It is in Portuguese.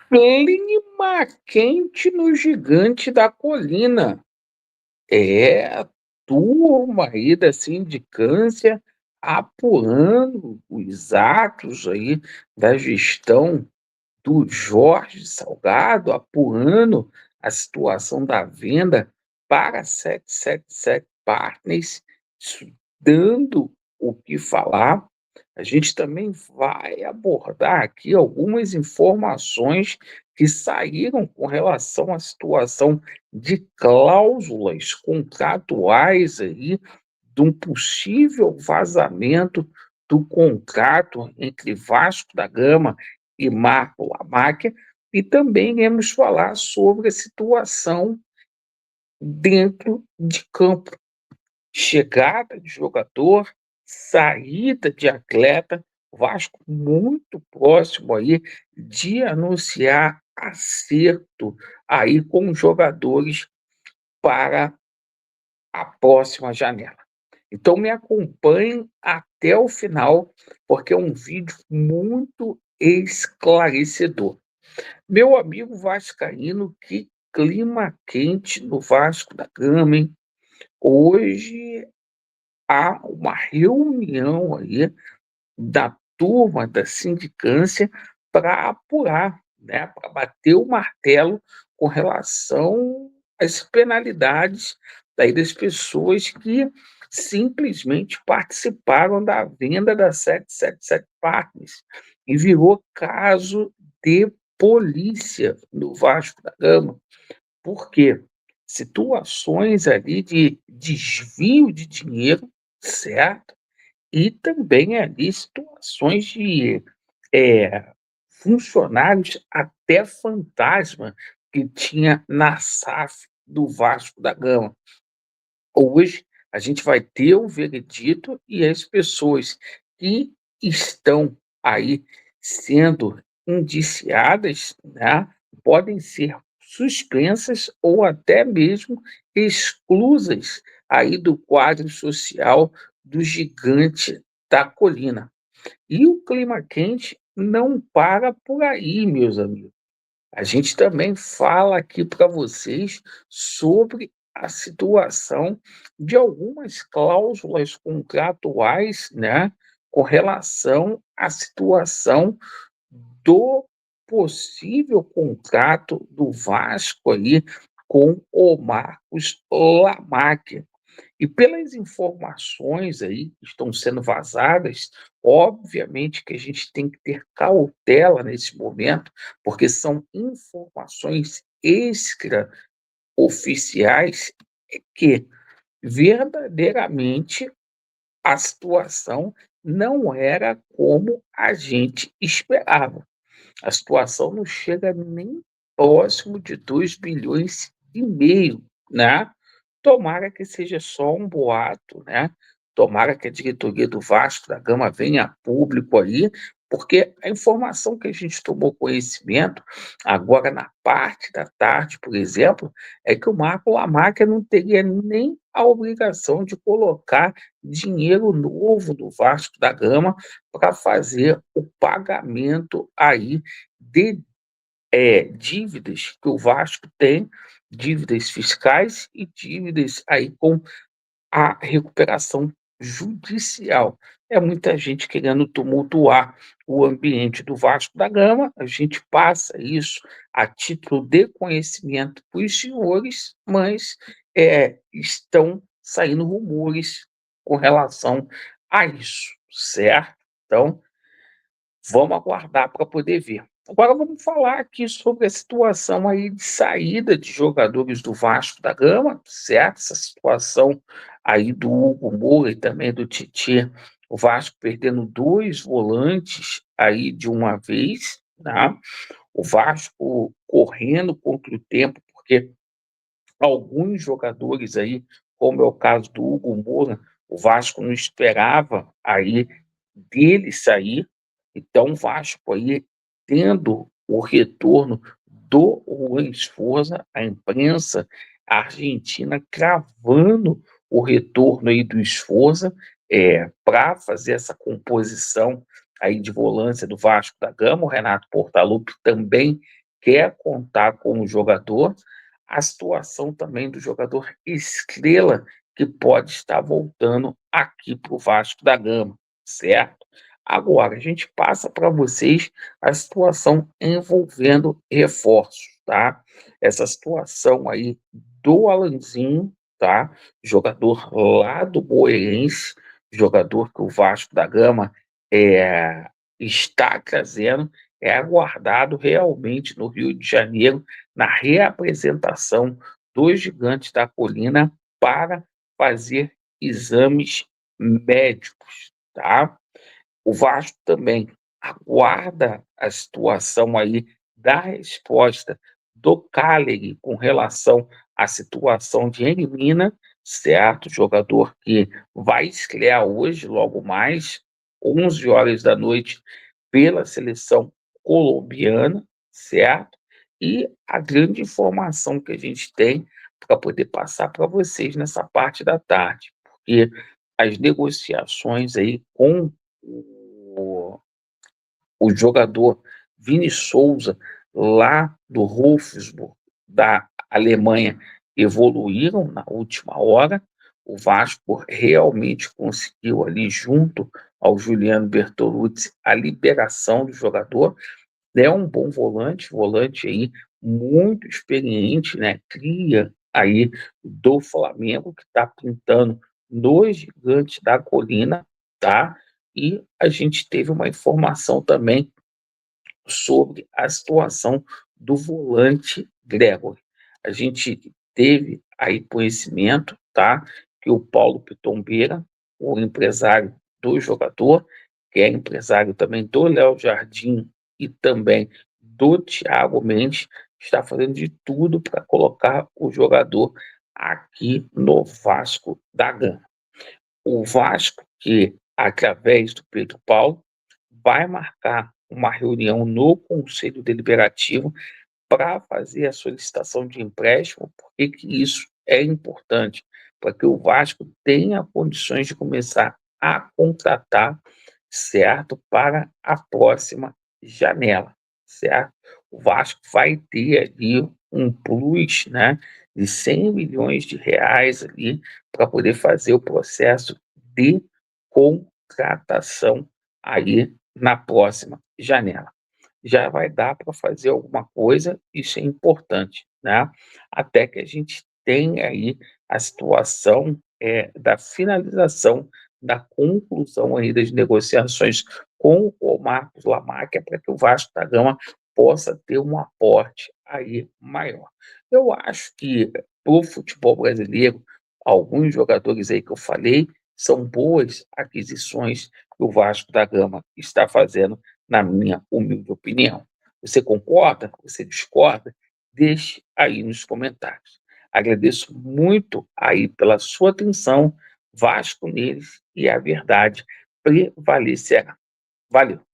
Clima quente no Gigante da Colina. É, a turma aí da sindicância apurando os atos aí da gestão do Jorge Salgado, apurando a situação da venda para a 777 Partners, isso dando o que falar. A gente também vai abordar aqui algumas informações que saíram com relação à situação de cláusulas contratuais aí, de um possível vazamento do contrato entre Vasco da Gama e Marco Lamáquia, e também iremos falar sobre a situação dentro de campo, chegada de jogador, saída de atleta, o Vasco muito próximo aí de anunciar acerto aí com os jogadores para a próxima janela. Então me acompanhem até o final, porque é um vídeo muito esclarecedor. Meu amigo vascaíno, que clima quente no Vasco da Gama, hein? Hoje há uma reunião aí da turma da sindicância para apurar, né, para bater o martelo com relação às penalidades daí das pessoas que simplesmente participaram da venda da 777 Partners e virou caso de polícia no Vasco da Gama. Por quê? Situações ali de desvio de dinheiro, certo? E também ali situações de funcionários até fantasma que tinha na SAF do Vasco da Gama. Hoje a gente vai ter o veredito e as pessoas que estão aí sendo indiciadas, né, podem ser suspensas ou até mesmo exclusas aí do quadro social do Gigante da Colina. E o clima quente não para por aí, meus amigos. A gente também fala aqui para vocês sobre a situação de algumas cláusulas contratuais, né, com relação à situação do possível contrato do Vasco aí com o Marcos Lamáquia. E pelas informações aí que estão sendo vazadas, obviamente que a gente tem que ter cautela nesse momento, porque são informações extraoficiais que verdadeiramente a situação não era como a gente esperava. A situação não chega nem próximo de 2,5 bilhões, né? Tomara que seja só um boato, né? Tomara que a diretoria do Vasco da Gama venha a público aí, porque a informação que a gente tomou conhecimento agora na parte da tarde, por exemplo, é que o Marco Lamáquia não teria nem a obrigação de colocar dinheiro novo do Vasco da Gama para fazer o pagamento aí de dívidas que o Vasco tem, dívidas fiscais e dívidas aí com a recuperação judicial. É muita gente querendo tumultuar o ambiente do Vasco da Gama, a gente passa isso a título de conhecimento para os senhores, mas estão saindo rumores com relação a isso, certo? Então, vamos aguardar para poder ver. Agora vamos falar aqui sobre a situação aí de saída de jogadores do Vasco da Gama, certo? Essa situação aí do Hugo Moura e também do Titi, o Vasco perdendo dois volantes aí de uma vez, né? O Vasco correndo contra o tempo, porque alguns jogadores aí, como é o caso do Hugo Moura, o Vasco não esperava aí dele sair, então o Vasco aí tendo o retorno do Juan Esforza, a imprensa argentina cravando o retorno aí do Esforza para fazer essa composição aí de volância do Vasco da Gama. O Renato Portaluppi também quer contar com o jogador, a situação também do jogador estrela que pode estar voltando aqui para o Vasco da Gama, certo? Agora, a gente passa para vocês a situação envolvendo reforços, tá? Essa situação aí do Alanzinho, tá? Jogador lá do Boerense, jogador que o Vasco da Gama está trazendo, é aguardado realmente no Rio de Janeiro, na reapresentação dos Gigantes da Colina para fazer exames médicos, tá? O Vasco também aguarda a situação aí da resposta do Caleri com relação à situação de Elimina, certo? Jogador que vai estrear hoje, logo mais, 11 horas da noite, pela seleção colombiana, certo? E a grande informação que a gente tem para poder passar para vocês nessa parte da tarde, porque as negociações aí com o, o jogador Vini Souza, lá do Wolfsburg, da Alemanha, evoluíram na última hora. O Vasco realmente conseguiu ali, junto ao Juliano Bertolucci, a liberação do jogador. É um bom volante aí muito experiente, né? Cria aí do Flamengo, que está pintando nos Gigantes da Colina, tá? E a gente teve uma informação também sobre a situação do volante Gregory. A gente teve aí conhecimento, tá? Que o Paulo Pitombeira, o empresário do jogador, que é empresário também do Léo Jardim e também do Thiago Mendes, está fazendo de tudo para colocar o jogador aqui no Vasco da Gama. O Vasco, que através do Pedro Paulo, vai marcar uma reunião no Conselho Deliberativo para fazer a solicitação de empréstimo, porque que isso é importante, para que o Vasco tenha condições de começar a contratar, certo, para a próxima janela, certo? O Vasco vai ter ali um plus, né, de 100 milhões de reais ali para poder fazer o processo de contratação aí na próxima janela. Já vai dar para fazer alguma coisa, isso é importante, né? Até que a gente tenha aí a situação da finalização, da conclusão aí das negociações com o Marcos Lamáquia, para que o Vasco da Gama possa ter um aporte aí maior. Eu acho que para o futebol brasileiro, alguns jogadores aí que eu falei são boas aquisições que o Vasco da Gama está fazendo, na minha humilde opinião. Você concorda? Você discorda? Deixe aí nos comentários. Agradeço muito aí pela sua atenção. Vasco neles e a verdade prevalecerá. Valeu!